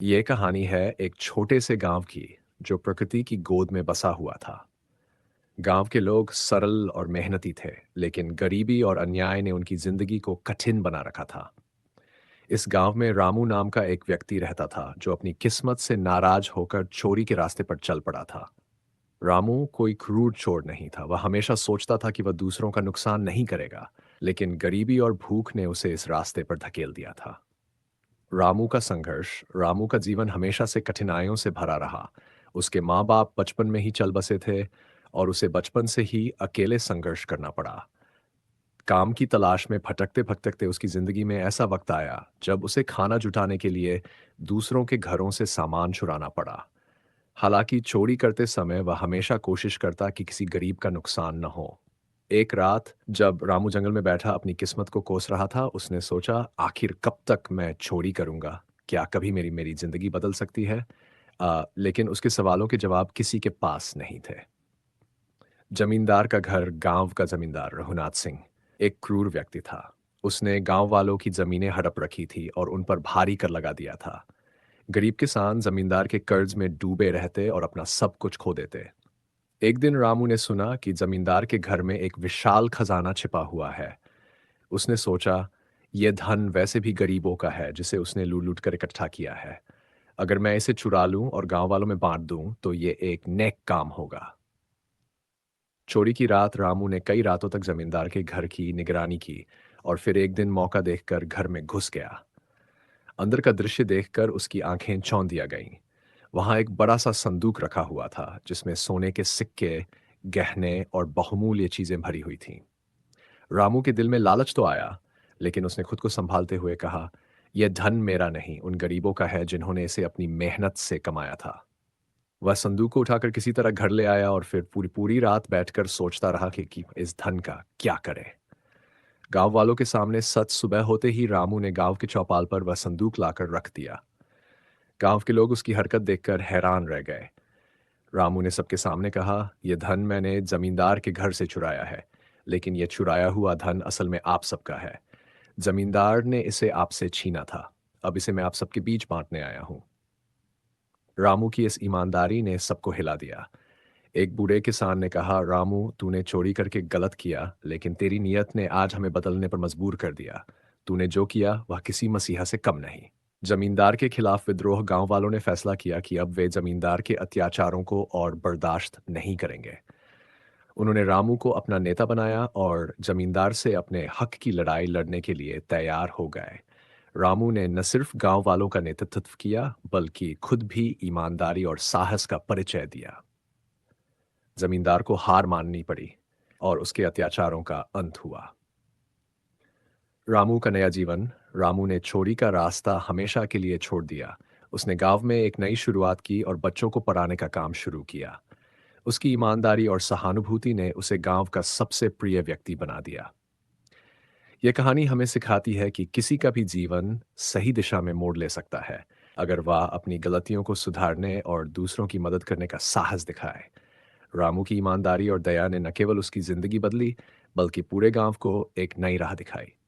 ये कहानी है एक छोटे से गांव की जो प्रकृति की गोद में बसा हुआ था। गांव के लोग सरल और मेहनती थे, लेकिन गरीबी और अन्याय ने उनकी जिंदगी को कठिन बना रखा था। इस गांव में रामू नाम का एक व्यक्ति रहता था जो अपनी किस्मत से नाराज होकर चोरी के रास्ते पर चल पड़ा था। रामू कोई क्रूर चोर नहीं था। वह हमेशा सोचता था कि वह दूसरों का नुकसान नहीं करेगा, लेकिन गरीबी और भूख ने उसे इस रास्ते पर धकेल दिया था। रामू का जीवन हमेशा से कठिनाइयों से भरा रहा। उसके माँ-बाप बचपन में ही चल बसे थे और उसे बचपन से ही अकेले संघर्ष करना पड़ा। काम की तलाश में भटकते-भटकते उसकी ज़िंदगी में ऐसा वक़्त आया, जब उसे खाना जुटाने के लिए दूसरों के घरों से सामान चुराना पड़ा। हालाँकि चोरी करते समय वह हमेशा कोशिश करता कि किसी गरीब का नुकसान न हो। एक रात जब रामू जंगल में बैठा अपनी किस्मत को कोस रहा था, उसने सोचा, आखिर कब तक मैं चोरी करूँगा? क्या कभी मेरी मेरी ज़िंदगी बदल सकती है? लेकिन उसके सवालों के जवाब किसी के पास नहीं थे। जमींदार का घर गाँव का जमींदार रघुनाथ सिंह एक क्रूर व्यक्ति था। उसने गाँव वालों की ज़मीनें हड़प रखी थी और उन पर भारी कर लगा दिया था। गरीब किसान जमींदार के कर्ज में डूबे रहते और अपना सब कुछ खो देते। एक दिन रामू ने सुना कि जमींदार के घर में एक विशाल खजाना छिपा हुआ है। उसने सोचा, यह धन वैसे भी गरीबों का है जिसे उसने लूट लूट कर इकट्ठा किया है। अगर मैं इसे चुरा लूं और गांव वालों में बांट दूं तो ये एक नेक काम होगा। चोरी की रात रामू ने कई रातों तक जमींदार के घर की निगरानी की और फिर एक दिन मौका देखकर घर में घुस गया। अंदर का दृश्य देखकर उसकी आंखें चौंधिया गईं। वहां एक बड़ा सा संदूक रखा हुआ था जिसमें सोने के सिक्के, गहने और बहुमूल्य चीजें भरी हुई थीं। रामू के दिल में लालच तो आया, लेकिन उसने खुद को संभालते हुए कहा, यह धन मेरा नहीं, उन गरीबों का है जिन्होंने इसे अपनी मेहनत से कमाया था। वह संदूक को उठाकर किसी तरह घर ले आया और फिर पूरी पूरी रात बैठकर सोचता रहा कि इस धन का क्या करे। गांव वालों के सामने सच सुबह होते ही रामू ने गांव के चौपाल पर वह संदूक लाकर रख दिया। गांव के लोग उसकी हरकत देखकर हैरान रह गए। रामू ने सबके सामने कहा, यह धन मैंने जमींदार के घर से चुराया है, लेकिन यह चुराया हुआ धन असल में आप सबका है। जमींदार ने इसे आपसे छीना था। अब इसे मैं आप सबके बीच बांटने आया हूं। रामू की इस ईमानदारी ने सबको हिला दिया। एक बूढ़े किसान ने कहा, रामू तूने चोरी करके गलत किया, लेकिन तेरी नीयत ने आज हमें बदलने पर मजबूर कर दिया। तूने जो किया वह किसी मसीहा से कम नहीं। जमींदार के खिलाफ विद्रोह गांव वालों ने फैसला किया कि अब वे जमींदार के अत्याचारों को और बर्दाश्त नहीं करेंगे। उन्होंने रामू को अपना नेता बनाया और जमींदार से अपने हक की लड़ाई लड़ने के लिए तैयार हो गए। रामू ने न सिर्फ गांव वालों का नेतृत्व किया, बल्कि खुद भी ईमानदारी और साहस का परिचय दिया। जमींदार को हार माननी पड़ी और उसके अत्याचारों का अंत हुआ। रामू का नया जीवन। रामू ने चोरी का रास्ता हमेशा के लिए छोड़ दिया। उसने गांव में एक नई शुरुआत की और बच्चों को पढ़ाने का काम शुरू किया। उसकी ईमानदारी और सहानुभूति ने उसे गांव का सबसे प्रिय व्यक्ति बना दिया। यह कहानी हमें सिखाती है कि किसी का भी जीवन सही दिशा में मोड़ ले सकता है, अगर वह अपनी गलतियों को सुधारने और दूसरों की मदद करने का साहस दिखाए। रामू की ईमानदारी और दया ने न केवल उसकी जिंदगी बदली, बल्कि पूरे गांव को एक नई राह दिखाई।